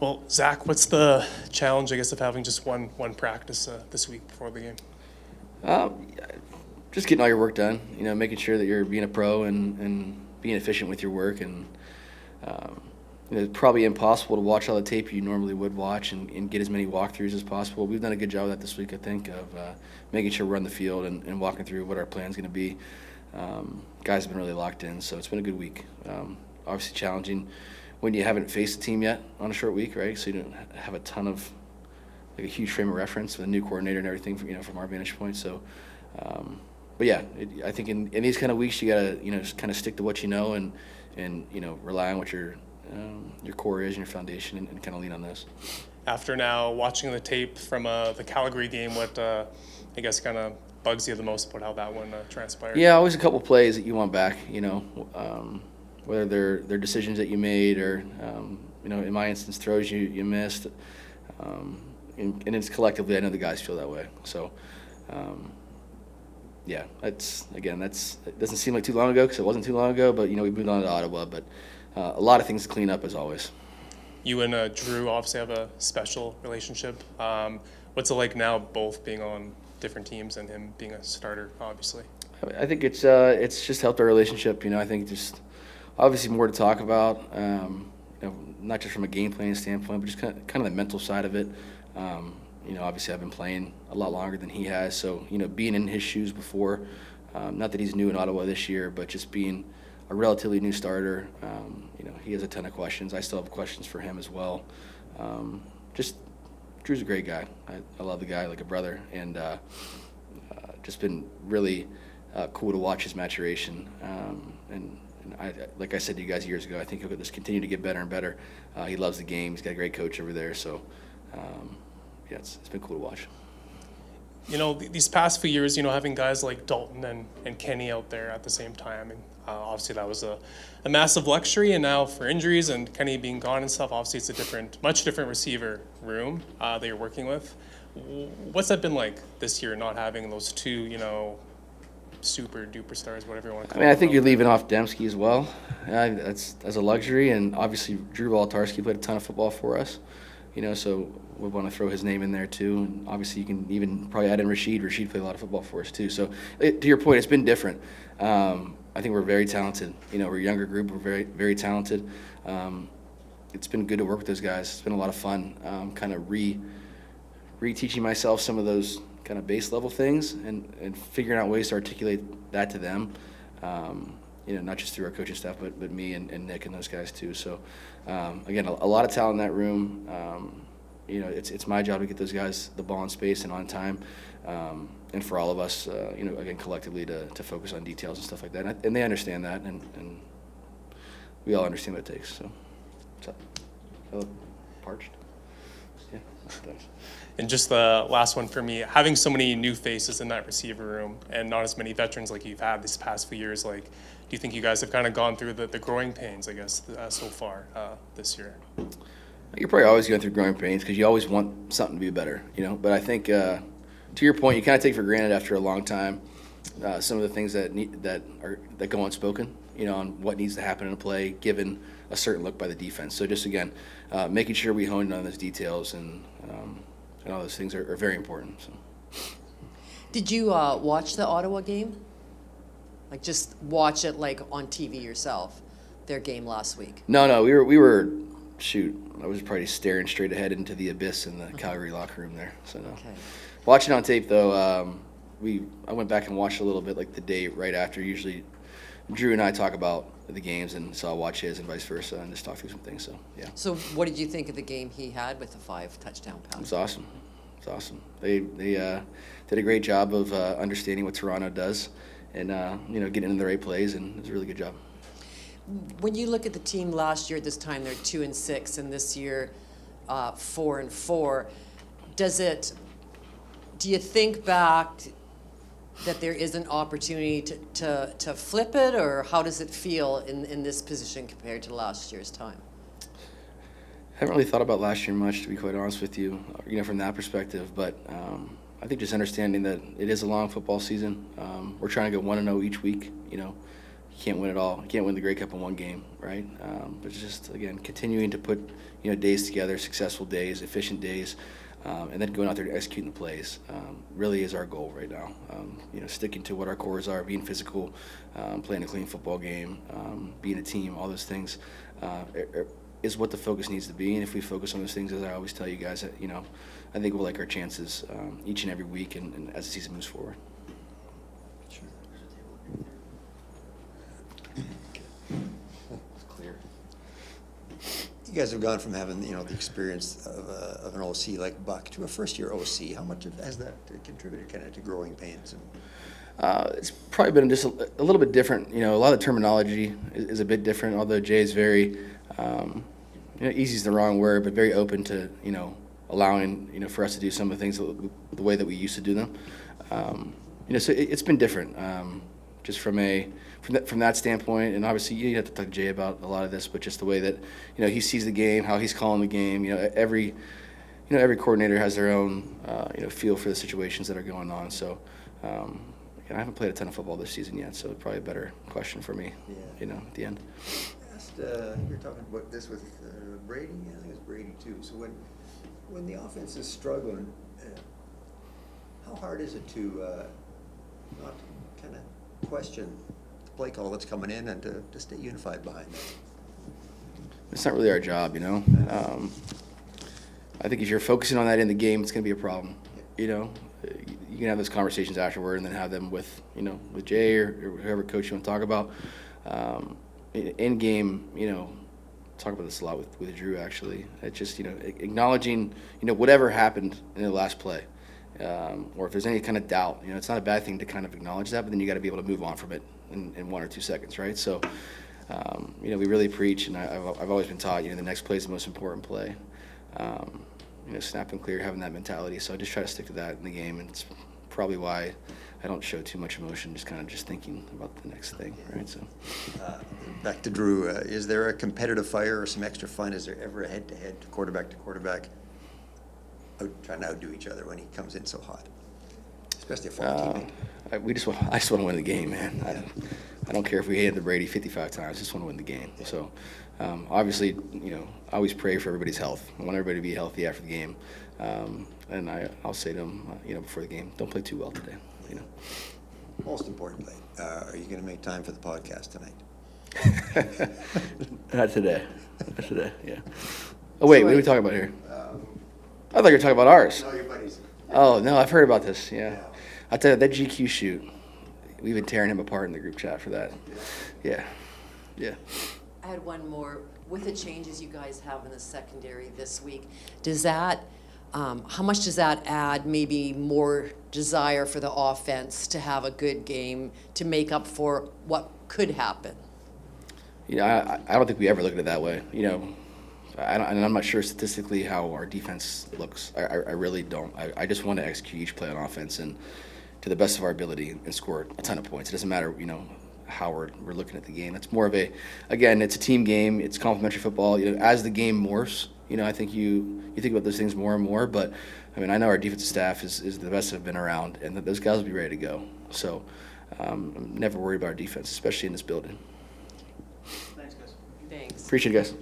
Well, Zach, what's the challenge, I guess, of having just one practice this week before the game? Um, just getting all your work done, making sure that you're being a pro and being efficient with your work. And um, it's probably impossible to watch all the tape you normally would watch and get as many walkthroughs as possible. We've done a good job of that this week, I think, of making sure we're on the field and walking through what our plan's going to be. Guys have been really locked in, so it's been a good week. Obviously challenging when you haven't faced a team yet on a short week, right? So you don't have a ton of like a huge frame of reference with a new coordinator and everything, from our vantage point. So, but yeah, I think in these kind of weeks you gotta just kind of stick to what you know and rely on what your core is and your foundation and kind of lean on this. After now watching the tape from the Calgary game, what I guess kind of bugs you the most about how that one transpired? Yeah, always a couple plays that you want back. Whether they're decisions that you made or in my instance throws you missed. And it's collectively, I know the guys feel that way. So, yeah, it doesn't seem like too long ago because it wasn't too long ago, but we moved on to Ottawa. But a lot of things to clean up as always. You and Drew obviously have a special relationship. What's it like now, both being on different teams and him being a starter, obviously? I think it's just helped our relationship. I think just obviously more to talk about. Not just from a game planning standpoint, but just kind of the mental side of it. Obviously I've been playing a lot longer than he has, so being in his shoes before, not that he's new in Ottawa this year, but just being a relatively new starter, he has a ton of questions. I still have questions for him as well. Just Drew's a great guy. I love the guy like a brother, and just been really cool to watch his maturation. And I, like I said to you guys years ago, I think he'll just continue to get better and better. He loves the game. He's got a great coach over there, so. Yeah, it's been cool to watch. These past few years, having guys like Dalton and Kenny out there at the same time, and obviously that was a massive luxury. And now for injuries and Kenny being gone and stuff, obviously it's a much different receiver room that you're working with. What's that been like this year, not having those two, super duper stars, whatever you want to call them? I think you're leaving off Dembski as well. That's as a luxury, and obviously Drew Wolodarski played a ton of football for us. So we want to throw his name in there too. And obviously you can even probably add in Rashid. Rashid played a lot of football for us too. So to your point, it's been different. I think we're very talented. We're a younger group. We're very, very talented. It's been good to work with those guys. It's been a lot of fun. Kind of reteaching myself some of those kind of base level things and figuring out ways to articulate that to them. Not just through our coaching staff, but me and Nick and those guys too. So, again, a lot of talent in that room. It's my job to get those guys the ball in space and on time, and for all of us, again, collectively to focus on details and stuff like that. And they understand that, and we all understand what it takes. So, what's up? I look parched. Yeah, thanks. And just the last one for me, having so many new faces in that receiver room and not as many veterans like you've had these past few years, do you think you guys have kind of gone through the growing pains, I guess, so far this year? You're probably always going through growing pains because you always want something to be better, But I think, to your point, you kind of take for granted after a long time some of the things that go unspoken, on what needs to happen in a play given a certain look by the defense. So just again, making sure we hone in on those details and all those things are very important. So. Did you watch the Ottawa game? Just watch it on TV yourself, their game last week? No, we were shoot. I was probably staring straight ahead into the abyss in the Calgary locker room there. So no. Okay. Watching on tape though, I went back and watched a little bit the day right after. Usually, Drew and I talk about the games, and so I'll watch his and vice versa, and just talk through some things. So yeah. So what did you think of the game he had with the 5 touchdown pass? It was awesome. It's awesome. They did a great job of understanding what Toronto does, and getting in the right plays, and it was a really good job. When you look at the team last year at this time, they're 2-6, and this year 4-4. Do you think back that there is an opportunity to flip it, or how does it feel in this position compared to last year's time? I haven't really thought about last year much, to be quite honest with you, from that perspective. But I think just understanding that it is a long football season. We're trying to go 1-0 each week, you can't win it all. You can't win the Grey Cup in one game, right? But it's just, again, continuing to put, days together, successful days, efficient days, and then going out there to executing the plays really is our goal right now. Sticking to what our cores are, being physical, playing a clean football game, being a team, all those things is what the focus needs to be. And if we focus on those things, as I always tell you guys, I think we'll like our chances each and every week and as the season moves forward. It's clear. You guys have gone from having the experience of an OC like Buck to a first-year OC. How much has that contributed kind of to growing pains? It's probably been just a little bit different. A lot of the terminology is a bit different, although Jay is very, easy is the wrong word, but very open to, allowing, for us to do some of the things the way that we used to do them. So it's been different, just from that standpoint. And obviously you have to talk to Jay about a lot of this, but just the way that, he sees the game, how he's calling the game. Every coordinator has their own, feel for the situations that are going on. So, I haven't played a ton of football this season yet, so probably a better question for me, at the end. You're talking about this with Brady? Yeah, I think it's Brady too. So when the offense is struggling, how hard is it to not kind of question the play call that's coming in and to stay unified behind that? It's not really our job, I think if you're focusing on that in the game, it's going to be a problem, You can have those conversations afterward and then have them with, with Jay or whoever coach you want to talk about. In game, talk about this a lot with Drew, actually. It's just, acknowledging, whatever happened in the last play. Or if there's any kind of doubt, it's not a bad thing to kind of acknowledge that, but then you got to be able to move on from it in 1 or 2 seconds, right? So, we really preach, and I've always been taught, the next play is the most important play. Snap and clear, having that mentality. So I just try to stick to that in the game, and it's probably why I don't show too much emotion, just kind of thinking about the next thing, right? So, back to Drew, is there a competitive fire or some extra fun? Is there ever a head-to-head, quarterback to quarterback, trying to outdo each other when he comes in so hot, especially a former teammate? I just want to win the game, man. I don't care if we handed the Brady 55 times. I just want to win the game. So, obviously, I always pray for everybody's health. I want everybody to be healthy after the game. And I'll say to them, before the game, don't play too well today. Most importantly, are you going to make time for the podcast tonight? Not today. Not today. Yeah. Oh wait, what are we talking about here? I thought you were talking about ours. No, your buddies. Oh no, I've heard about this. Yeah. I tell you, that GQ shoot, we've been tearing him apart in the group chat for that. Yeah. I had one more. With the changes you guys have in the secondary this week, does that, how much does that add maybe more desire for the offense to have a good game to make up for what could happen? I don't think we ever look at it that way. And I'm not sure statistically how our defense looks. I really don't. I just want to execute each play on offense and to the best of our ability and score a ton of points. It doesn't matter, how we're looking at the game. It's more of again, it's a team game. It's complementary football. As the game morphs, I think you think about those things more and more. But I know our defensive staff is the best that have been around, and that those guys will be ready to go. So I'm never worried about our defense, especially in this building. Thanks, guys. Thanks. Appreciate it, guys.